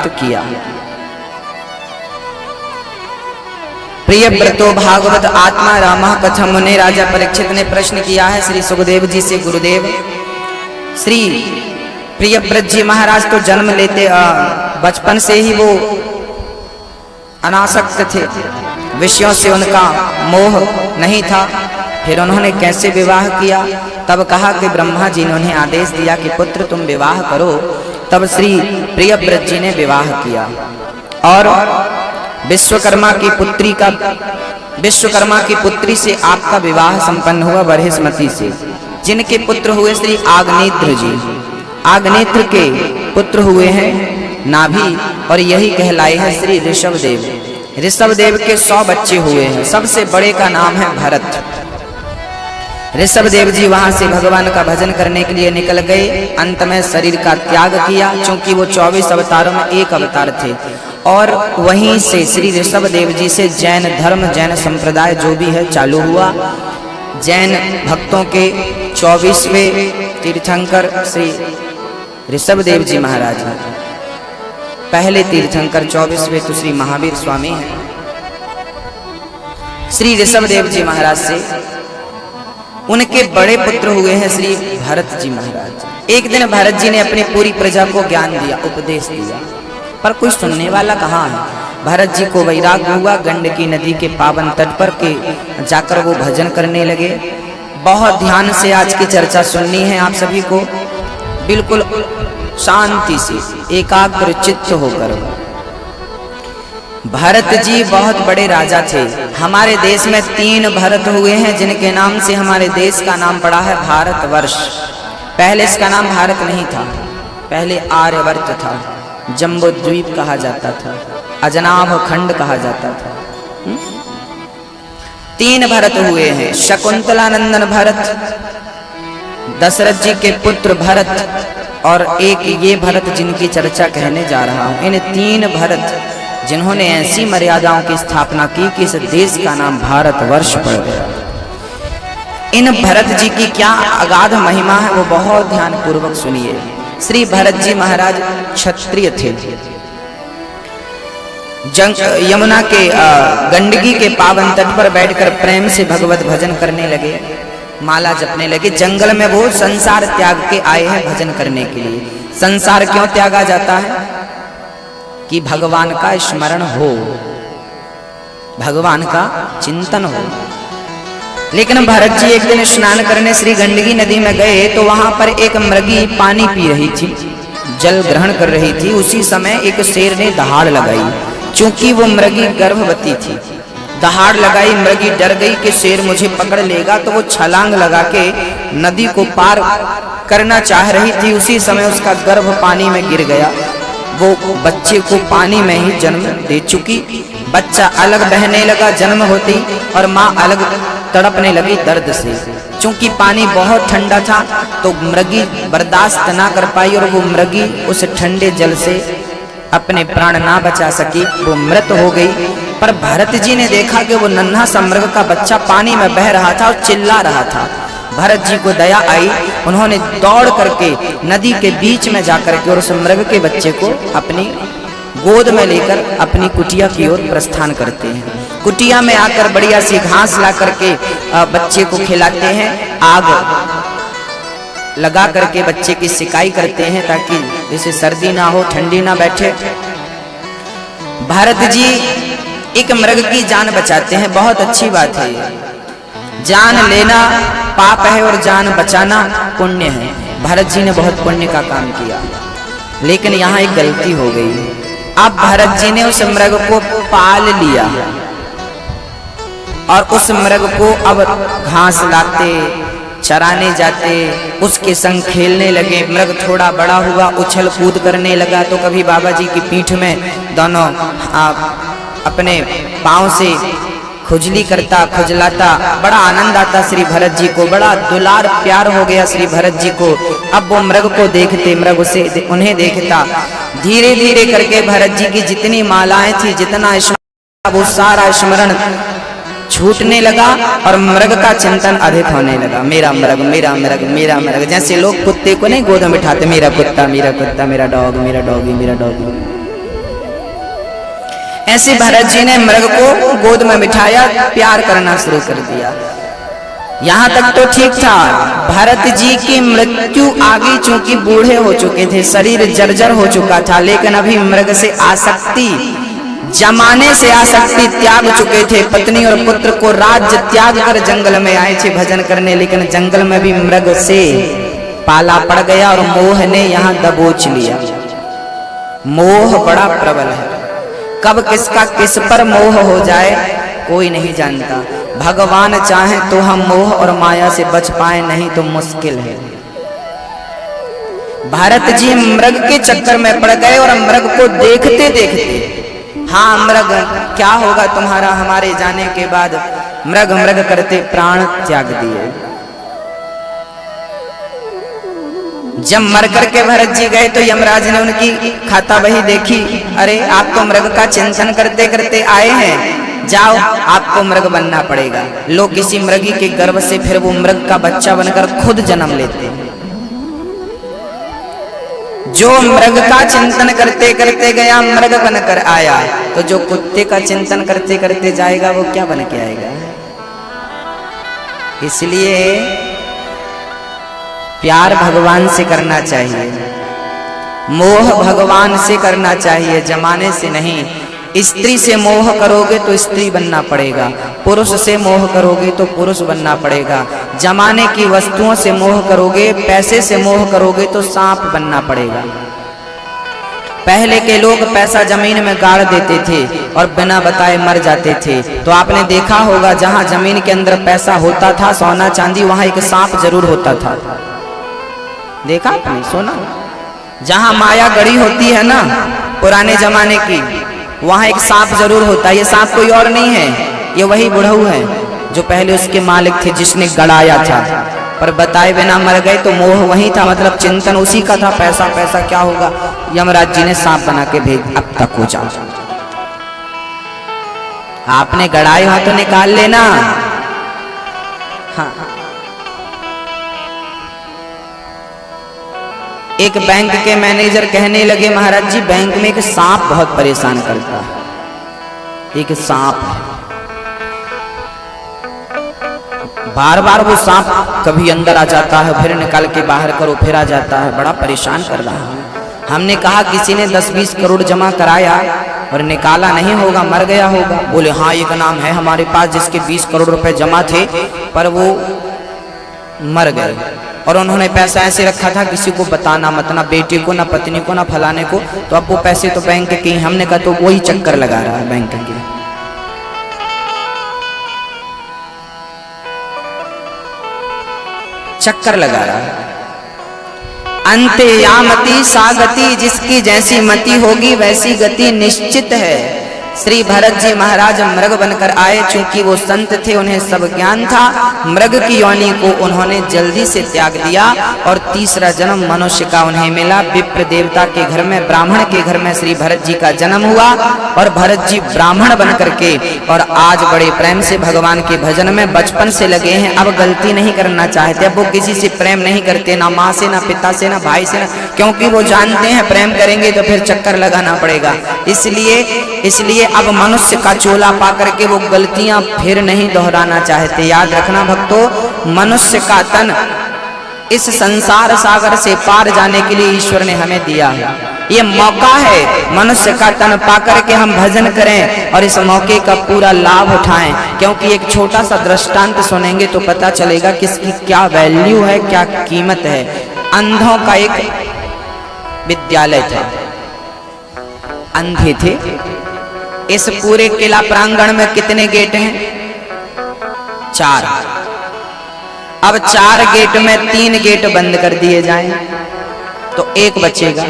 प्राप्त किया। प्रियव्रतो भागवत आत्मा रामः कथम मुने, राजा परीक्षित ने प्रश्न किया है श्री सुखदेव जी से। गुरुदेव श्री प्रियव्रत जी महाराज तो जन्म लेते बचपन से ही वो अनासक्त थे, विषयों से उनका मोह नहीं था, फिर उन्होंने कैसे विवाह किया? तब कहा कि ब्रह्मा जी ने उन्हें आदेश दिया कि पुत्र तुम विवाह करो। तब श्री प्रियव्रत जी ने विवाह किया और विश्वकर्मा की पुत्री से आपका विवाह संपन्न हुआ बृहस्पति से, जिनके पुत्र हुए श्री आग्नेत्र जी। आग्नेत्र के पुत्र हुए हैं नाभि और यही कहलाए हैं श्री ऋषभदेव। ऋषभदेव के 100 बच्चे हुए हैं, सबसे बड़े का नाम है भरत। ऋषभदेव जी वहां से भगवान का भजन करने के लिए निकल गए, अंत में शरीर का त्याग किया, क्योंकि वो 24 अवतारों में एक अवतार थे। और वहीं से श्री ऋषभदेव जी से जैन धर्म, जैन संप्रदाय जो भी है चालू हुआ। जैन भक्तों के 24वें तीर्थंकर श्री ऋषभदेव जी महाराज हैं। पहले तीर्थंकर 24वें तो श्री महावीर स्वामी हैं। श्री ऋषभदेव जी महाराज से उनके बड़े पुत्र हुए हैं श्री भरत जी महाराज। एक दिन भरत जी ने अपनी पूरी प्रजा को ज्ञान दिया, उपदेश दिया, पर कोई सुनने वाला कहाँ है। भरत जी को वैराग्य हुआ, गंडकी नदी के पावन तट पर के जाकर वो भजन करने लगे। बहुत ध्यान से आज की चर्चा सुननी है आप सभी को, बिल्कुल शांति से एकाग्र चित्त होकर। भरत जी बहुत बड़े राजा थे। हमारे देश में 3 भरत हुए हैं, जिनके नाम से हमारे देश का नाम पड़ा है भारतवर्ष। पहले इसका नाम भारत नहीं था, पहले आर्यवर्त था, जम्बो द्वीप कहा जाता था, अजनाभ खंड कहा जाता था। 3 भरत हुए हैं, शकुंतला नंदन भरत, दशरथ जी के पुत्र भरत, और एक ये भरत जिनकी चर्चा कहने जा रहा हूं। इन 3 भरत जिन्होंने ऐसी मर्यादाओं की स्थापना की कि इस देश का नाम भारतवर्ष पड़ गया। इन भरत जी की क्या अगाध महिमा है वो बहुत ध्यान पूर्वक सुनिए। श्री भरत जी महाराज क्षत्रिय थे। यमुना के गंडकी के पावन तट पर बैठकर प्रेम से भगवत भजन करने लगे, माला जपने लगे। जंगल में वो संसार त्याग के आए हैं भजन करने के लिए। संसार क्यों त्यागा जाता है? कि भगवान का स्मरण हो, भगवान का चिंतन हो। लेकिन भरत जी एक दिन स्नान करने श्री गंडकी नदी में गए तो वहां पर एक मृगी पानी पी रही थी, जल ग्रहण कर रही थी। उसी समय एक शेर ने दहाड़ लगाई, चूंकि वो मृगी गर्भवती थी। दहाड़ लगाई, मृगी डर गई कि शेर मुझे पकड़ लेगा, तो वो छलांग लगा के नदी को पार करना चाह रही थी। उसी समय उसका गर्भ पानी में गिर गया। वो बच्चे को पानी में ही जन्म दे चुकी। बच्चा अलग बहने लगा जन्म होती, और माँ अलग तड़पने लगी दर्द से। चूंकि पानी बहुत ठंडा था तो मृगी बर्दाश्त ना कर पाई, और वो मृगी उस ठंडे जल से अपने प्राण ना बचा सकी, वो मृत हो गई। पर भरत जी ने देखा कि वो नन्हा सा मृग का बच्चा पानी में बह रहा था और चिल्ला रहा था। भरत जी को दया आई, उन्होंने दौड़ करके नदी के बीच में जाकर के और उस मृग के बच्चे को अपनी गोद में लेकर अपनी कुटिया की ओर प्रस्थान करते हैं। कुटिया में आकर बढ़िया सी घास ला करके बच्चे को खिलाते हैं, आग लगा करके बच्चे की सिकाई करते हैं ताकि जैसे सर्दी ना हो, ठंडी ना बैठे। भरत जी एक मृग की जान बचाते हैं, बहुत अच्छी बात है। जान लेना पाप है और जान बचाना पुण्य है। भरत जी ने बहुत पुण्य का काम किया, लेकिन यहाँ एक गलती हो गई। अब भरत जी ने उस मृग को पाल लिया और उस मृग को अब घास लाते, चराने जाते, उसके संग खेलने लगे। मृग थोड़ा बड़ा हुआ, उछल कूद करने लगा, तो कभी बाबा जी की पीठ में दोनों अपने पांव से खुजली करता, खुजलाता। बड़ा आनंद आता श्री भरत जी को, बड़ा दुलार प्यार हो गया श्री भरत जी को। अब वो मृग को देखते, मृग उसे उन्हें देखता। धीरे धीरे करके भरत जी की जितनी मालाएं थी, जितना वो सारा स्मरण छूटने लगा और मृग का चिंतन अधिक होने लगा। मेरा मृग, मेरा मृग, मेरा मृग। जैसे लोग कुत्ते को नहीं गोद में बिठाते, मेरा कुत्ता, मेरा कुत्ता, मेरा डॉग, मेरा डॉगी, मेरा डॉगी। ऐसे भरत जी ने मृग को गोद में बिठाया, प्यार करना शुरू कर दिया। यहाँ तक तो ठीक था। भरत जी की मृत्यु आ गई, चूंकि बूढ़े हो चुके थे, शरीर जर्जर हो चुका था, लेकिन अभी मृग से आसक्ति, जमाने से आसक्ति त्याग चुके थे। पत्नी और पुत्र को राज्य त्याग कर जंगल में आए थे भजन करने, लेकिन जंगल में भी मृग से पाला पड़ गया और मोह ने यहाँ दबोच लिया। मोह बड़ा प्रबल है, कब किसका किस पर मोह हो जाए कोई नहीं जानता। भगवान चाहे तो हम मोह और माया से बच पाए, नहीं तो मुश्किल है। भरत जी मृग के चक्कर में पड़ गए और मृग को देखते देखते, हाँ मृग क्या होगा तुम्हारा हमारे जाने के बाद, मृग मृग करते प्राण त्याग दिए। जब मर करके भरत जी गए तो यमराज ने उनकी खाता बही देखी, अरे आप तो मृग का चिंतन करते करते आए हैं, जाओ आपको मृग बनना पड़ेगा। लोग किसी मृगी के गर्भ से फिर वो मृग का बच्चा बनकर खुद जन्म लेते हैं। जो मृग का चिंतन करते करते गया मृग बनकर आया, तो जो कुत्ते का चिंतन करते करते जाएगा वो क्या बन के आएगा। इसलिए प्यार भगवान से करना चाहिए, मोह भगवान से करना चाहिए, जमाने से नहीं। स्त्री से मोह करोगे तो स्त्री बनना पड़ेगा, पुरुष से मोह करोगे तो पुरुष बनना पड़ेगा। जमाने की वस्तुओं से मोह करोगे, पैसे से मोह करोगे तो सांप बनना पड़ेगा। पहले के लोग पैसा जमीन में गाड़ देते थे और बिना बताए मर जाते थे। तो आपने देखा होगा जहां जमीन के अंदर पैसा होता था, सोना चांदी, वहां एक सांप जरूर होता था। देखा आपने? सोना जहां माया गड़ी होती है ना पुराने जमाने की, वहां एक सांप जरूर होता है। ये सांप कोई और नहीं है, ये वही बुढ़ऊ है जो पहले उसके मालिक थे, जिसने गड़ाया था। पर बताए बिना मर गए तो मोह वही था, मतलब चिंतन उसी का था, पैसा पैसा क्या होगा। यमराज जी ने सांप बना के भेज, अब तक हो जाओ। आपने गड़ाए हो तो निकाल लेना। हाँ, एक बैंक के मैनेजर कहने लगे, महाराज जी बैंक में एक सांप बहुत परेशान करता है। एक सांप बार बार वो सांप कभी अंदर आ जाता है, फिर निकाल के बाहर करो, फिर आ जाता है, बड़ा परेशान कर रहा है। हमने कहा किसी ने 10-20 करोड़ जमा कराया और निकाला नहीं होगा, मर गया होगा। बोले हाँ एक नाम है हमारे पास जिसके 20 करोड़ रुपए जमा थे पर वो मर गए, और उन्होंने पैसा ऐसे रखा था किसी को बताना मत, ना बेटे को, ना पत्नी को, ना फलाने को। तो अब वो पैसे तो बैंक के। हमने कहा तो वही चक्कर लगा रहा है बैंक के, चक्कर लगा रहा है। अंते यामति सागति, जिसकी जैसी मति होगी वैसी गति निश्चित है। श्री भरत जी महाराज मृग बनकर आए, चूंकि वो संत थे, उन्हें सब ज्ञान था। मृग की योनि को उन्होंने जल्दी से त्याग दिया और तीसरा जन्म मनुष्य का उन्हें मिला। विप्र देवता के घर में, ब्राह्मण के घर में श्री भरत जी का जन्म हुआ और भरत जी ब्राह्मण बन करके और आज बड़े प्रेम से भगवान के भजन में बचपन से लगे हैं। अब गलती नहीं करना चाहते, अब वो किसी से प्रेम नहीं करते, ना माँ से, ना पिता से, ना भाई से, ना, क्योंकि वो जानते हैं प्रेम करेंगे तो फिर चक्कर लगाना पड़ेगा। इसलिए अब मनुष्य का चोला पा करके वो गलतियां फिर नहीं दोहराना चाहते। याद रखना भक्तों, मनुष्य का तन इस संसार सागर से पार जाने के लिए ईश्वर ने हमें दिया है। ये मौका है मनुष्य का तन पा करके हम भजन करें और इस मौके का पूरा लाभ उठाएं, क्योंकि एक छोटा सा दृष्टांत सुनेंगे तो पता चलेगा कि इसकी क्या वैल्यू है, क्या कीमत है। अंधों का एक विद्यालय था, अंधे थे। इस पूरे किला प्रांगण में कितने गेट हैं? 4। अब 4 गेट में 3 गेट बंद कर दिए जाएं तो 1 बचेगा।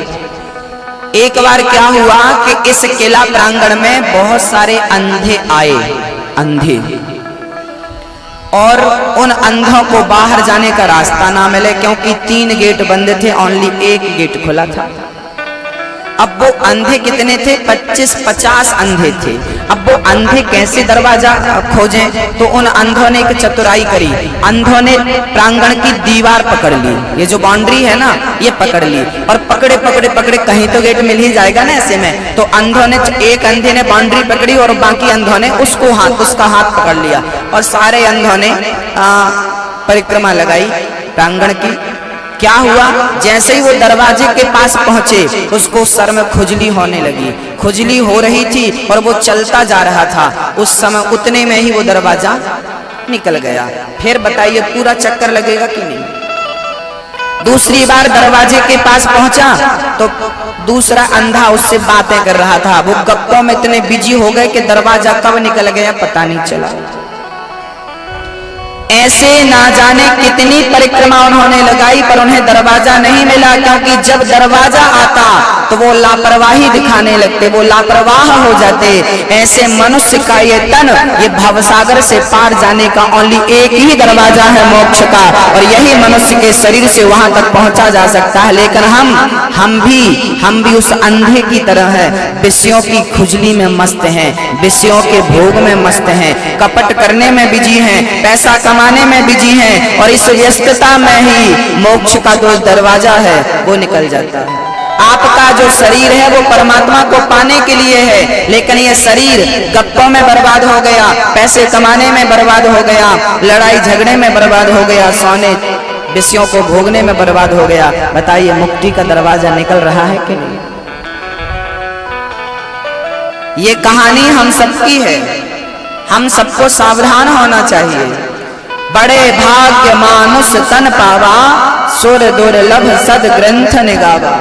एक बार क्या हुआ कि इस किला प्रांगण में बहुत सारे अंधे आए, अंधे, और उन अंधों को बाहर जाने का रास्ता ना मिले, क्योंकि 3 गेट बंद थे, ओनली 1 गेट खुला था। अब वो अंधे कितने थे? 25-50 अंधे थे। अब वो अंधे कैसे दरवाजा खोजें, तो उन अंधों ने एक चतुराई करी। अंधों ने प्रांगण की दीवार पकड़ ली, ये जो बाउंड्री है ना ये पकड़ ली, और पकड़े पकड़े पकड़े कहीं तो गेट मिल ही जाएगा ना ऐसे में। तो अंधों ने, एक अंधे ने बाउंड्री पकड़ी और बाकी अंधों ने उसका हाथ पकड़ लिया, और सारे अंधों ने परिक्रमा लगाई प्रांगण की। क्या हुआ, जैसे ही वो दरवाजे के पास पहुंचे उसको सर में खुजली होने लगी, खुजली हो रही थी और वो चलता जा रहा था। उस समय उतने में ही वो दरवाजा निकल गया। फिर बताइए पूरा चक्कर लगेगा कि नहीं। दूसरी बार दरवाजे के पास पहुंचा तो दूसरा अंधा उससे बातें कर रहा था। वो गप्पों में इतने बिजी हो गए कि दरवाजा कब निकल गया पता नहीं चला। ऐसे ना जाने कितनी परिक्रमा उन्होंने लगाई पर उन्हें दरवाजा नहीं मिला, क्योंकि जब दरवाजा आता तो वो लापरवाही दिखाने लगते, वो लापरवाह हो जाते। ऐसे मनुष्य का ये तन, ये भवसागर से पार जाने का ओनली एक ही दरवाजा है मोक्ष का, और यही मनुष्य के शरीर से वहां तक पहुंचा जा सकता है। लेकिन हम भी उस अंधे की तरह है, विषयों की खुजली में मस्त हैं, विषयों के भोग में मस्त हैं, कपट करने में बिजी हैं, पैसा कमाने में बिजी हैं, और इस व्यस्तता में ही मोक्ष का जो दरवाजा है वो निकल जाता है। आपका जो शरीर है वो परमात्मा को पाने के लिए है, लेकिन ये शरीर गप्पों में बर्बाद हो गया, पैसे कमाने में बर्बाद हो गया, लड़ाई झगड़े में बर्बाद हो गया, सोने विषयों को भोगने में बर्बाद हो गया। बताइए मुक्ति का दरवाजा निकल रहा है कि नहीं। ये कहानी हम सबकी है, हम सबको सावधान होना चाहिए। बड़े भाग्य मानुष तन पावा, सुर दुर्लभ सद ग्रंथ निगावा।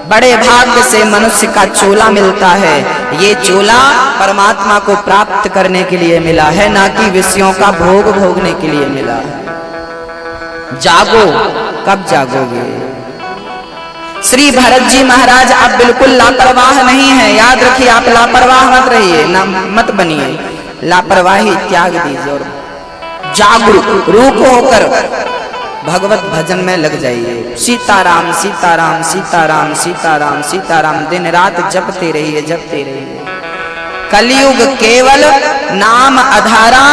बड़े भाग्य से मनुष्य का चोला मिलता है। ये चोला परमात्मा को प्राप्त करने के लिए मिला है, ना कि विषयों का भोग भोगने के लिए मिला है। जागो, कब जागोगे। श्री भरत जी महाराज अब बिल्कुल लापरवाह नहीं है। याद रखिए, आप लापरवाह मत रहिए, ना मत बनिए, लापरवाही त्याग दीजिए और जागरूक रूप होकर भगवत भजन में लग जाइए। सीताराम सीताराम सीताराम सीताराम सीताराम दिन रात जपते रहिए, जपते रहिए। कलयुग केवल नाम आधारा,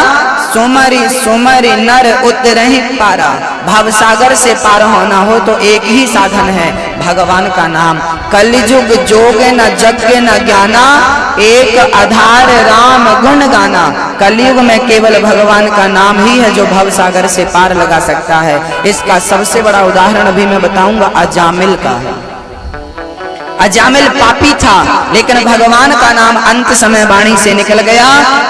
सुमरि सुमरि नर उतरहि पारा। भवसागर से पार होना हो तो एक ही साधन है, भगवान का नाम। कलयुग जोग न जग न ज्ञाना, एक आधार राम गुण गाना। कलयुग में केवल भगवान का नाम ही है जो भवसागर से पार लगा सकता है। इसका सबसे बड़ा उदाहरण अभी मैं बताऊंगा, अजामिल का है। अजामिल पापी था, लेकिन भगवान का नाम अंत समय वाणी से निकल गया,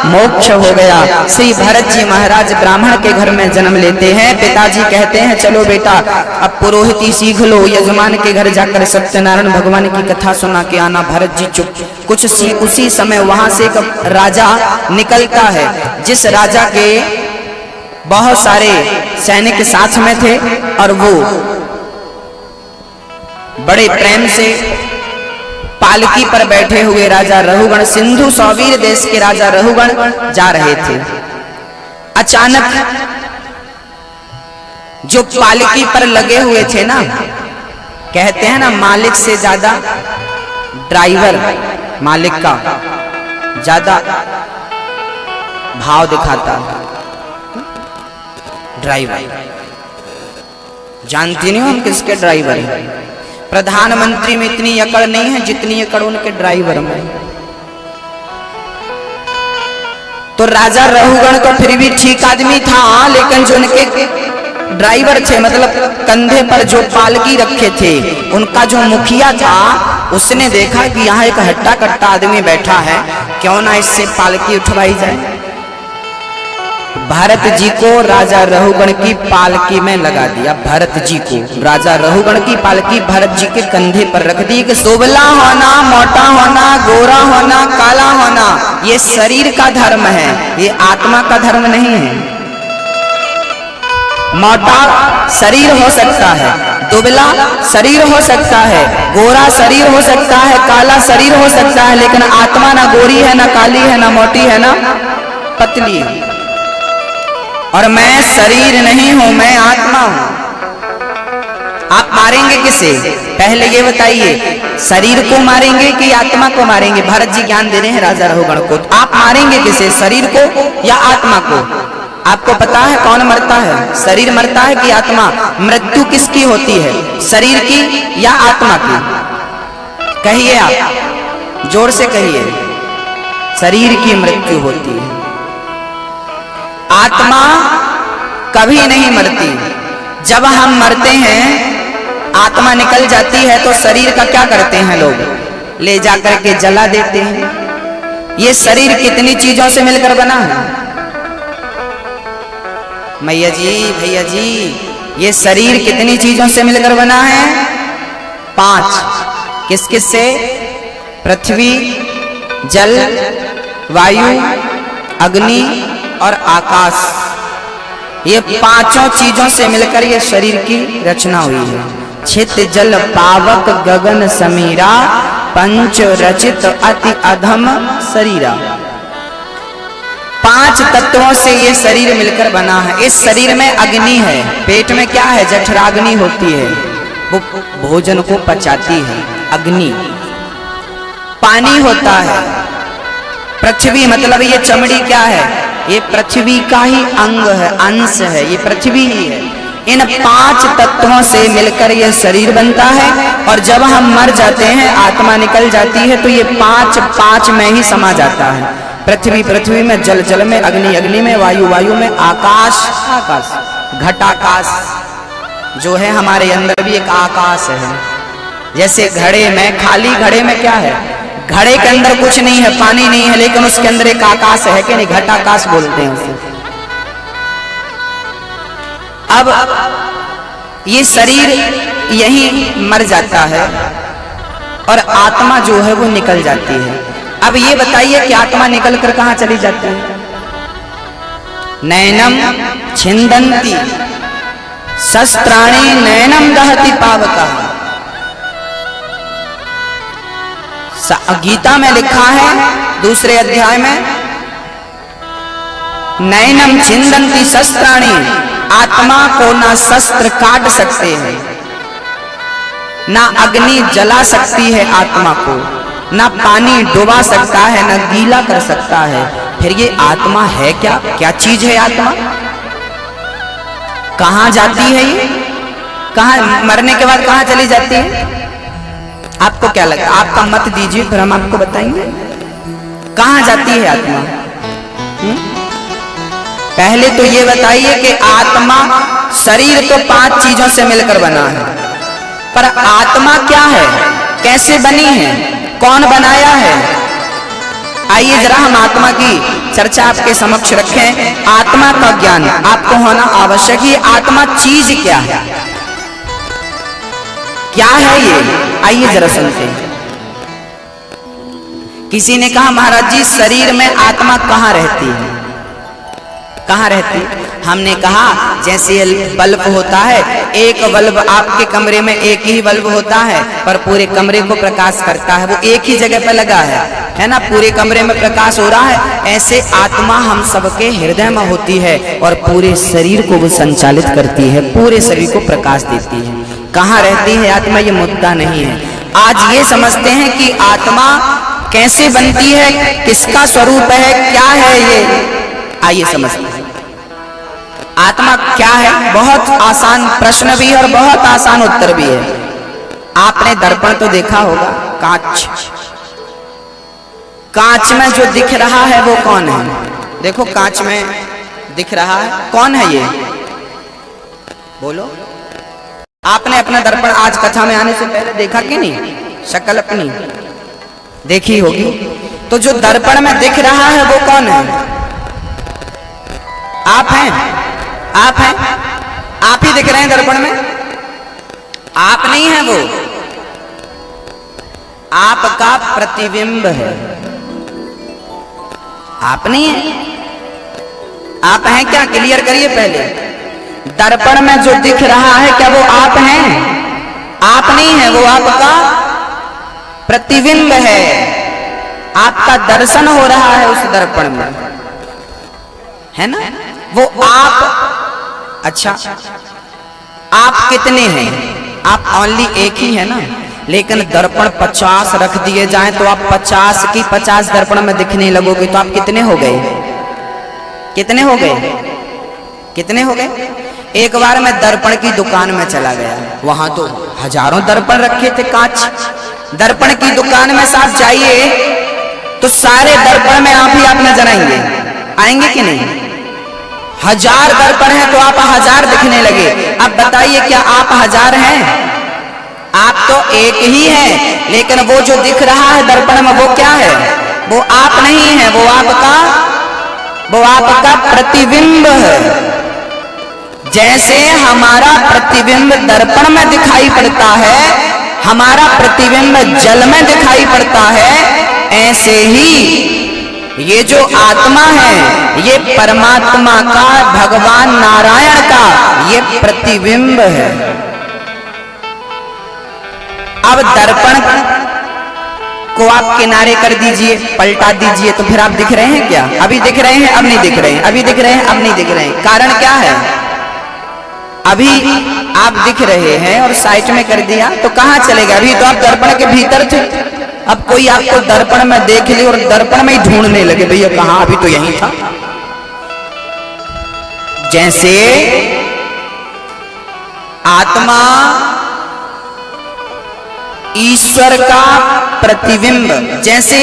मोक्ष हो गया। श्री भरत जी महाराज ब्राह्मण के घर में जन्म लेते हैं। पिताजी कहते हैं चलो बेटा अब पुरोहिती सीख लो, यजमान के घर जाकर सत्यनारायण भगवान की कथा सुना के आना। भरत जी चुप। कुछ उसी समय वहां से एक राजा निकलता है, जिस राजा के बहुत सारे सैनिक साथ में थे, और वो बड़े प्रेम से पालकी पर बैठे हुए राजा रहुगण, सिंधु सौवीर देश के राजा रहुगण जा रहे थे। अचानक जो पालकी पर लगे हुए थे ना, कहते हैं ना मालिक से ज्यादा ड्राइवर, मालिक का ज्यादा भाव दिखाता है ड्राइवर। जानती नहीं हम किसके ड्राइवर हैं। प्रधानमंत्री में इतनी अकड़ नहीं है जितनी अकड़ उनके ड्राइवर में। तो राजा रहुगण तो फिर भी ठीक आदमी था, लेकिन जो उनके ड्राइवर थे, मतलब कंधे पर जो पालकी रखे थे, उनका जो मुखिया था, उसने देखा कि यहाँ एक हट्टा कट्टा आदमी बैठा है, क्यों ना इससे पालकी उठवाई जाए। भरत जी को राजा रहुगण की पालकी में लगा दिया। भरत जी को राजा रहुगण की पालकी भरत जी के कंधे पर रख दी। कि दुबला होना, मोटा होना, गोरा होना, काला होना, ये शरीर का धर्म है, ये आत्मा का धर्म नहीं है। मोटा शरीर हो सकता है, दुबला शरीर हो सकता है, गोरा शरीर हो सकता है, काला शरीर हो सकता है, लेकिन आत्मा ना गोरी है, ना काली है, ना मोटी है, ना पतली है। और मैं शरीर नहीं हूं, मैं आत्मा हूं। आप मारेंगे किसे? पहले ये बताइए, शरीर को मारेंगे कि आत्मा को मारेंगे? भरत जी ज्ञान दे रहे हैं राजा रहुगण को। आप मारेंगे किसे, शरीर को या आत्मा को? आपको पता है कौन मरता है? शरीर मरता है कि आत्मा? मृत्यु किसकी होती है, शरीर की या आत्मा की? कहिए, आप जोर से कहिए। शरीर की मृत्यु होती है, आत्मा कभी नहीं मरती। जब हम मरते हैं, आत्मा निकल जाती है, तो शरीर का क्या करते हैं लोग? ले जाकर के जला देते हैं। ये शरीर कितनी चीजों से मिलकर बना है? मैया जी, भैया जी, ये शरीर कितनी चीजों से मिलकर बना है? 5। किस किस से? पृथ्वी, जल, वायु, अग्नि और आकाश। ये 5 चीजों से मिलकर ये शरीर की रचना हुई है। छित जल पावक गगन समीरा, पंच रचित अति अधम शरीरा। 5 तत्वों से ये शरीर मिलकर बना है। इस शरीर में अग्नि है, पेट में क्या है? जठराग्नि होती है, वो भोजन को पचाती है, अग्नि। पानी होता है। पृथ्वी मतलब ये चमड़ी क्या है? ये पृथ्वी का ही अंग है, अंश है, ये पृथ्वी ही है। इन 5 तत्वों से मिलकर ये शरीर बनता है। और जब हम मर जाते हैं, आत्मा निकल जाती है, तो ये 5 में ही समा जाता है। पृथ्वी पृथ्वी में, जल जल में, अग्नि अग्नि में, वायु वायु में, आकाश आकाश, घटाकाश जो है हमारे अंदर भी एक आकाश है। जैसे घड़े में, खाली घड़े में क्या है? घड़े के अंदर कुछ नहीं है, पानी नहीं है, लेकिन उसके अंदर एक आकाश है कि नहीं? घटाकाश बोलते हैं उसे। अब ये शरीर यही मर जाता है और आत्मा जो है वो निकल जाती है। अब ये बताइए कि आत्मा निकल कर कहां चली जाती है? नैनम छिंदंती शस्त्राणि नैनम दहति पावकः। गीता में लिखा है 2 अध्याय में, नैनम छिंदंती शस्त्राणि, आत्मा को ना शस्त्र काट सकते हैं, ना अग्नि जला सकती है आत्मा को, ना पानी डुबा सकता है, ना गीला कर सकता है। फिर ये आत्मा है क्या? क्या चीज है आत्मा? कहां जाती है ये? कहां मरने के बाद कहां चली जाती है? आपको क्या लगता है? आपका मत दीजिए, फिर हम आपको बताएंगे कहां जाती है आत्मा। पहले तो ये बताइए कि आत्मा, शरीर तो 5 चीजों से मिलकर बना है, पर आत्मा क्या है? कैसे बनी है? कौन बनाया है? आइए जरा हम आत्मा की चर्चा आपके समक्ष रखें। आत्मा का ज्ञान आपको होना आवश्यक है। आत्मा चीज क्या है? क्या है ये? आइए जरा सुनते हैं। किसी ने कहा, महाराज जी शरीर में आत्मा कहाँ रहती है? कहाँ रहती है? हमने कहा जैसे बल्ब होता है, एक बल्ब आपके कमरे में एक ही बल्ब होता है, पर पूरे कमरे को प्रकाश करता है, वो एक ही जगह पर लगा है ना, पूरे कमरे में प्रकाश हो रहा है। ऐसे आत्मा हम सबके हृदय में होती है और पूरे शरीर को वो संचालित करती है, पूरे शरीर को प्रकाश देती है। कहाँ रहती है आत्मा, ये मुद्दा नहीं है। आज ये समझते हैं कि आत्मा कैसे बनती है, किसका स्वरूप है, क्या है ये। आइए समझते हैं आत्मा क्या है। बहुत आसान प्रश्न भी है और बहुत आसान उत्तर भी है। आपने दर्पण तो देखा होगा, कांच। कांच में जो दिख रहा है वो कौन है? देखो कांच में दिख रहा है, कौन है ये? बोलो। आपने अपना दर्पण आज कथा में आने से पहले देखा कि नहीं? शक्ल अपनी देखी होगी। तो जो दर्पण में दिख रहा है वो कौन है? आप हैं? आप हैं? आप ही दिख रहे हैं दर्पण में, आप नहीं है वो, आपका प्रतिबिंब है। आप नहीं है, आप हैं क्या? क्लियर करिए पहले। दर्पण में जो दिख रहा है क्या वो आप हैं? आप नहीं है, वो आपका प्रतिबिंब है। आपका दर्शन हो रहा है उस दर्पण में, है ना? वो आप। अच्छा, आप कितने हैं? आप ओनली एक ही है ना, लेकिन दर्पण 50 रख दिए जाएं तो आप 50 की 50 दर्पण में दिखने लगोगे, तो आप कितने हो गए? कितने हो गए? कितने हो गए? एक बार मैं दर्पण की दुकान में चला गया, वहां तो हजारों दर्पण रखे थे कांच। दर्पण की दुकान में साहब जाइए तो सारे दर्पण में आप ही आप नजर आएंगे, आएंगे कि नहीं? 1000 दर्पण है तो आप 1000 दिखने लगे। अब बताइए क्या आप 1000 हैं? आप तो एक ही हैं, लेकिन वो जो दिख रहा है दर्पण में वो क्या है? वो आप नहीं है, वो आपका प्रतिबिंब है। जैसे हमारा प्रतिबिंब दर्पण में दिखाई पड़ता है, हमारा प्रतिबिंब जल में दिखाई पड़ता है, ऐसे ही ये जो आत्मा है ये परमात्मा का, भगवान नारायण का ये प्रतिबिंब है। अब दर्पण को आप किनारे कर दीजिए, पलटा दीजिए, तो फिर आप दिख रहे हैं क्या? अभी दिख रहे हैं, अब नहीं दिख रहे हैं, अभी दिख रहे हैं, अब नहीं दिख रहे हैं। कारण क्या है? अभी आप दिख रहे हैं और साइड में कर दिया तो कहां चले गए? अभी तो आप दर्पण के भीतर थे। अब कोई आपको दर्पण में देख ले और दर्पण में ही ढूंढने लगे, भैया कहां? अभी तो यहीं था। जैसे आत्मा ईश्वर का प्रतिबिंब, जैसे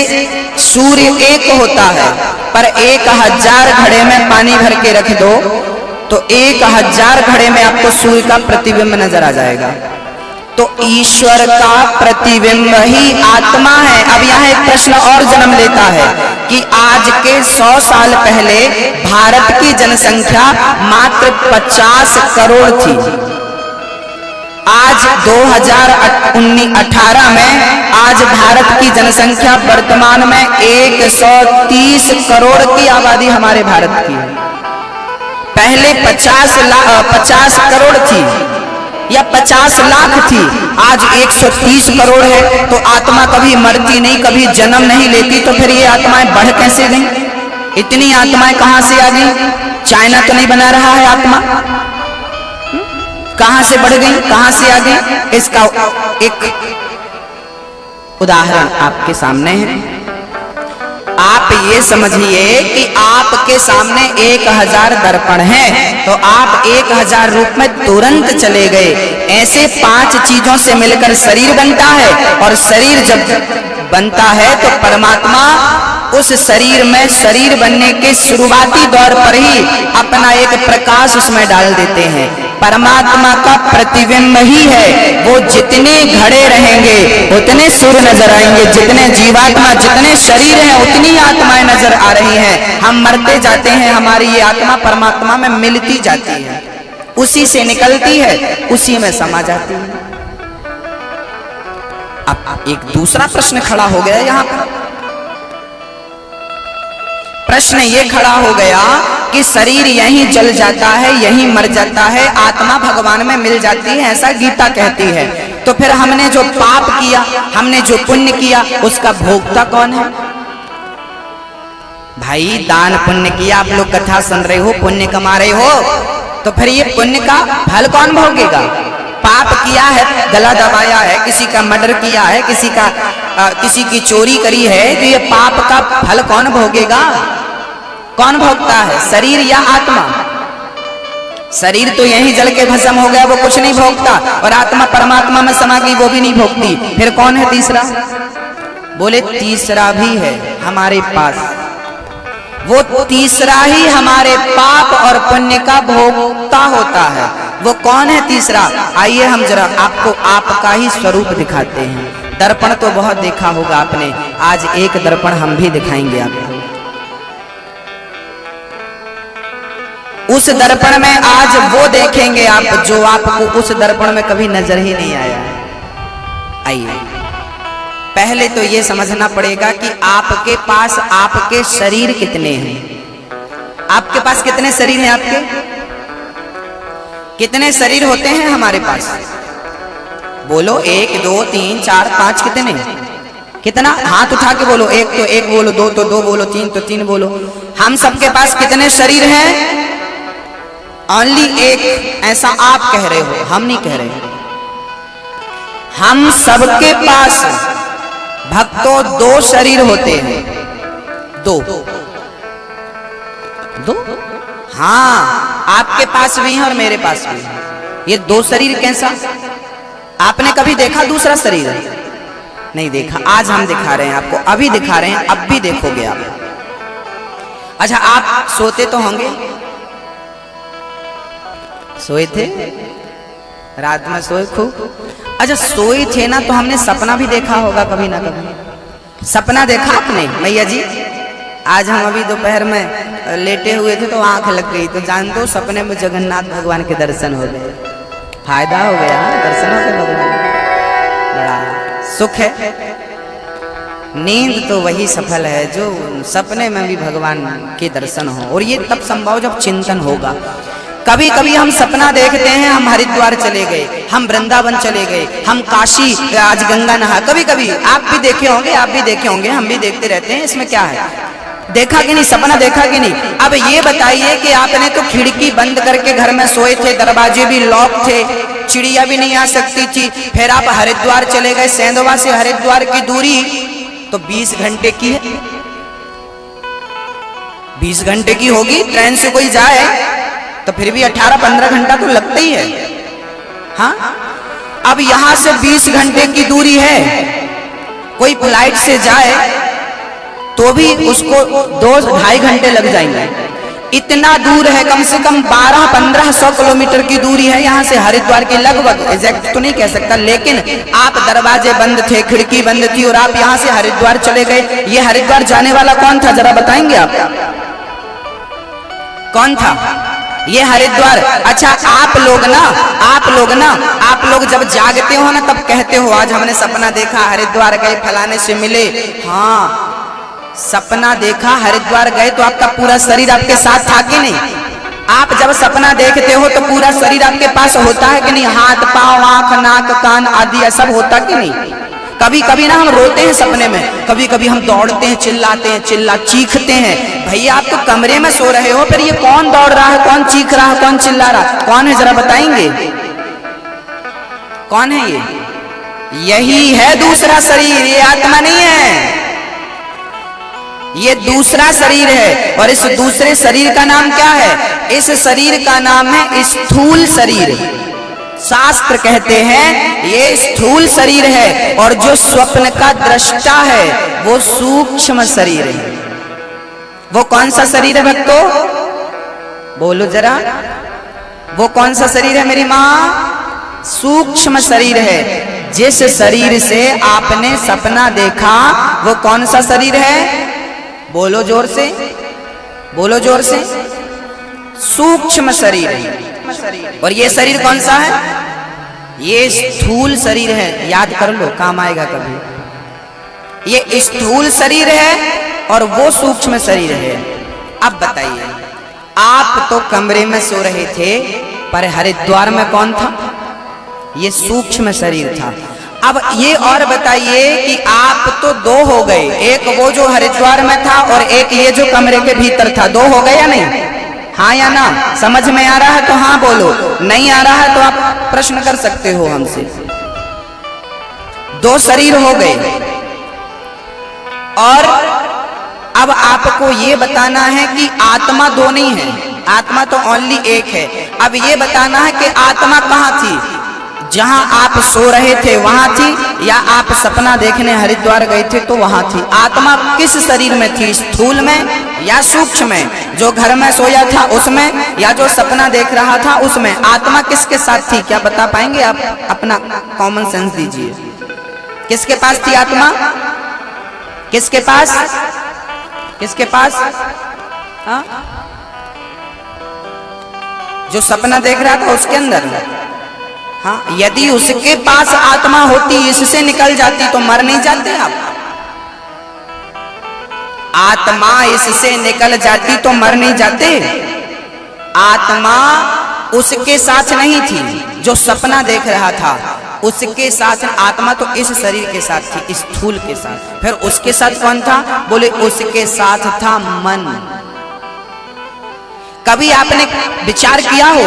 सूर्य एक होता है पर 1000 घड़े में पानी भर के रख दो तो 1000 घड़े में आपको सूर्य का प्रतिबिंब नजर आ जाएगा। तो ईश्वर का प्रतिबिंब ही आत्मा है। अब यहाँ एक प्रश्न और जन्म लेता है कि आज के 100 साल पहले भारत की जनसंख्या मात्र 50 करोड़ थी। आज 2018 में आज भारत की जनसंख्या वर्तमान में 130 करोड़ की आबादी हमारे भारत की है। पहले 50 करोड़ थी या 50 लाख थी, आज 130 करोड़ है। तो आत्मा कभी मरती नहीं, कभी जन्म नहीं लेती, तो फिर ये आत्माएं बढ़ कैसे गई? इतनी आत्माएं कहां से आ गई? चाइना तो नहीं बना रहा है आत्मा, कहां से बढ़ गई, कहां से आ गई? इसका एक उदाहरण आपके सामने है। आप ये समझिए कि आपके सामने 1000 दर्पण हैं, तो आप 1000 रूप में तुरंत चले गए। ऐसे 5 चीजों से मिलकर शरीर बनता है, और शरीर जब बनता है तो परमात्मा उस शरीर में, शरीर बनने के शुरुआती दौर पर ही अपना एक प्रकाश उसमें डाल देते हैं। परमात्मा का प्रतिबिंब ही है, वो जितने घड़े रहेंगे उतने सूर्य नजर आएंगे, जितने जीवात्मा, जितने शरीर हैं उतनी आत्माएं नजर आ रही हैं। हम मरते जाते हैं, हमारी ये आत्मा परमात्मा में मिलती जाती है, उसी से निकलती है, उसी में समा जाती है। अब एक दूसरा प्रश्न खड़ा हो गया यहाँ पर। प्रश्न ये खड़ा हो गया कि शरीर यहीं जल जाता है, यहीं मर जाता है, आत्मा भगवान में मिल जाती है, ऐसा गीता कहती है। तो फिर हमने जो पाप किया, हमने जो पुण्य किया, उसका भोगता कौन है? भाई दान पुण्य किया, आप लोग कथा सुन रहे हो, पुण्य कमा रहे हो, तो फिर ये पुण्य का फल कौन भोगेगा? पाप किया है, गला दबाया है, किसी का मर्डर किया है, किसी की चोरी करी है, तो ये पाप का फल कौन भोगेगा? कौन भोगता है, शरीर या आत्मा? शरीर तो यहीं जल के भस्म हो गया, वो कुछ नहीं भोगता, और आत्मा परमात्मा में समा गई, वो भी नहीं भोगती। फिर कौन है तीसरा? बोले तीसरा भी है हमारे पास, वो तीसरा ही हमारे पाप और पुण्य का भोगता होता है। वो कौन है तीसरा? आइए हम जरा आपको आपका ही स्वरूप दिखाते हैं। दर्पण तो बहुत देखा होगा आपने, आज एक दर्पण हम भी दिखाएंगे आपको। उस दर्पण में आज वो देखेंगे आप जो आपको उस दर्पण में कभी नजर ही नहीं आया। आइए पहले तो ये समझना पड़ेगा कि आपके पास आपके शरीर कितने हैं। आपके पास कितने शरीर हैं? आपके कितने शरीर होते हैं हमारे पास? बोलो 1 2 3 4 5 कितने? कितना? हाथ उठा के बोलो। 1 तो 1 बोलो, 2 तो 2 बोलो, 3 तो 3 बोलो। हम सबके पास कितने शरीर हैं? ओनली एक। ऐसा आप कह रहे हो, हम नहीं कह रहे। हम सबके पास भक्तों दो शरीर होते हैं, दो दो, हाँ आपके पास भी है और मेरे पास भी है। ये दो शरीर कैसा? आपने कभी देखा दूसरा शरीर? नहीं देखा। आज हम दिखा रहे हैं आपको, अभी दिखा रहे हैं, अब भी देखोगे आप। अच्छा, आप सोते तो होंगे, सोए थे रात में, सोए खूब। अच्छा, सोए थे ना तो हमने सपना भी देखा होगा कभी ना कभी। सपना देखा आपने? मैया जी आज हम अभी दोपहर में लेटे हुए थे तो आंख लग गई, तो जानते हो सपने में जगन्नाथ भगवान के दर्शन हो गए। फायदा हो गया दर्शन हो गए भगवान, बड़ा सुख है। नींद तो वही सफल है जो सपने में भी भगवान के दर्शन हो, और ये तब संभव जब चिंतन होगा। कभी कभी हम सपना देखते हैं, हम हरिद्वार चले गए, हम वृंदावन चले गए, हम काशी आज गंगा नहा। कभी कभी आप भी देखे होंगे, आप भी देखे होंगे, हम भी देखते रहते हैं। इसमें क्या है? देखा कि नहीं? सपना देखा कि नहीं? अब ये बताइए कि आपने तो खिड़की बंद करके घर में सोए थे, दरवाजे भी लॉक थे, चिड़िया भी नहीं आ सकती थी, फिर आप हरिद्वार चले गए। सेंधवा से हरिद्वार की दूरी तो 20 घंटे की है, 20 घंटे की होगी। ट्रेन से कोई जाए तो फिर भी 18-15 घंटा तो लगता ही है। हाँ, अब यहां से 20 घंटे की दूरी है, कोई फ्लाइट से जाए तो भी उसको 2-2.5 घंटे लग जाएंगे। इतना दूर है, कम से कम 1200-1500 किलोमीटर की दूरी है यहाँ से हरिद्वार की। लगभग एग्जैक्ट तो नहीं कह सकता, लेकिन आप दरवाजे बंद थे, खिड़की बंद थी, और आप यहाँ से हरिद्वार चले गए। ये हरिद्वार जाने वाला कौन था, जरा बताएंगे आप? कौन था ये हरिद्वार? अच्छा, आप लोग जब जागते हो ना तब कहते हो आज हमने सपना देखा, हरिद्वार गए, फलाने से मिले। हाँ, सपना देखा, हरिद्वार गए, तो आपका पूरा शरीर आपके साथ था कि नहीं? आप जब सपना देखते हो तो पूरा शरीर आपके पास होता है कि नहीं? हाथ पांव आंख नाक कान आदि सब होता कि नहीं? कभी कभी ना हम रोते हैं सपने में, कभी कभी हम दौड़ते हैं, चिल्लाते हैं, चीखते हैं। भैया आप तो कमरे में सो रहे हो, फिर ये कौन दौड़ रहा है, कौन चीख रहा है, कौन चिल्ला रहा है, कौन है जरा बताएंगे? कौन है ये? यही है दूसरा शरीर, ये आत्मा नहीं है, ये दूसरा शरीर है। और इस दूसरे शरीर का नाम क्या है? इस शरीर का नाम है स्थूल शरीर। शास्त्र कहते हैं ये स्थूल शरीर है, और जो स्वप्न का दृष्टा है वो सूक्ष्म शरीर है। वो कौन सा शरीर है भक्तों? बोलो जरा, वो कौन सा शरीर है मेरी माँ? सूक्ष्म शरीर है। जिस शरीर से आपने सपना देखा वो कौन सा शरीर है? बोलो जोर से, बोलो जोर से। सूक्ष्म शरीर है। और ये शरीर कौन सा है? ये स्थूल शरीर है। याद कर लो, काम आएगा कभी। ये स्थूल शरीर है और वो सूक्ष्म शरीर है। अब बताइए, आप तो कमरे में सो रहे थे, पर हरिद्वार में कौन था? ये सूक्ष्म शरीर था। अब ये और बताइए कि आप तो दो हो गए, एक वो जो हरिद्वार में था और एक ये जो कमरे के भीतर था। दो हो गए या नहीं? हाँ या ना? समझ में आ रहा है तो हाँ बोलो, नहीं आ रहा है तो आप प्रश्न कर सकते हो हमसे। दो शरीर हो गए, और अब आपको ये बताना है कि आत्मा दो नहीं है, आत्मा तो ओनली एक है। अब ये बताना है कि आत्मा कहाँ थी? जहां आप सो रहे थे वहां थी, या आप सपना देखने हरिद्वार गए थे तो वहां थी? आत्मा किस शरीर में थी, स्थूल में या सूक्ष्म में? जो घर में सोया था उसमें, या जो सपना देख रहा था उसमें? आत्मा किसके साथ थी? क्या बता पाएंगे आप? अपना कॉमन सेंस दीजिए। किसके पास थी आत्मा? किसके पास? किसके पास? हाँ, जो सपना देख रहा था उसके अंदर। हाँ, यदि उसके पास आत्मा होती, इससे निकल जाती तो मर नहीं जाते आप? आत्मा इससे निकल जाती तो मर नहीं जाते। आत्मा उसके साथ नहीं थी, जो सपना देख रहा था उसके साथ। आत्मा तो इस शरीर के साथ थी, स्थूल के साथ। फिर उसके साथ कौन था? बोले उसके साथ था मन। कभी आपने विचार किया हो,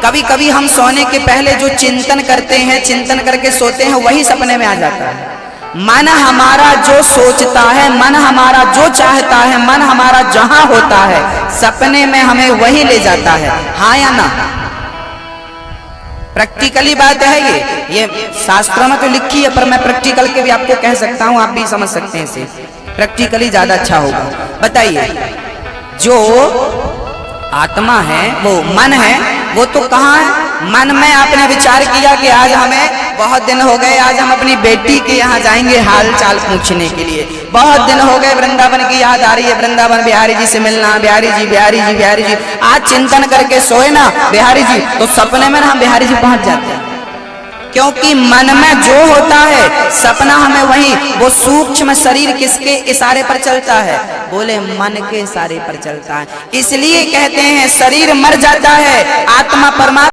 कभी कभी हम सोने के पहले जो चिंतन करते हैं, चिंतन करके सोते हैं, वही सपने में आ जाता है। मन हमारा जो सोचता है, मन हमारा जो चाहता है, मन हमारा जहां होता है, सपने में हमें वही ले जाता है। हाँ या ना? प्रैक्टिकली बात है ये शास्त्रों में तो लिखी है, पर मैं प्रैक्टिकल के भी आपको कह सकता हूं, आप भी समझ सकते हैं इसे। प्रैक्टिकली ज्यादा अच्छा होगा। बताइए, जो आत्मा है, वो मन है, वो तो कहाँ है? मन में आपने विचार किया कि आज हमें बहुत दिन हो गए, आज हम अपनी बेटी के यहाँ जाएंगे हाल चाल पूछने के लिए। बहुत दिन हो गए, वृंदावन की याद आ रही है, वृंदावन बिहारी जी से मिलना, बिहारी जी बिहारी जी बिहारी जी। आज चिंतन करके सोए ना बिहारी जी, तो सपने में ना हम बिहारी जी पहुंच जाते हैं। क्योंकि मन में जो होता है, सपना हमें वही, वो सूक्ष्म शरीर किसके इशारे पर चलता है? बोले मन के इशारे पर चलता है। इसलिए कहते हैं शरीर मर जाता है, आत्मा परमात्मा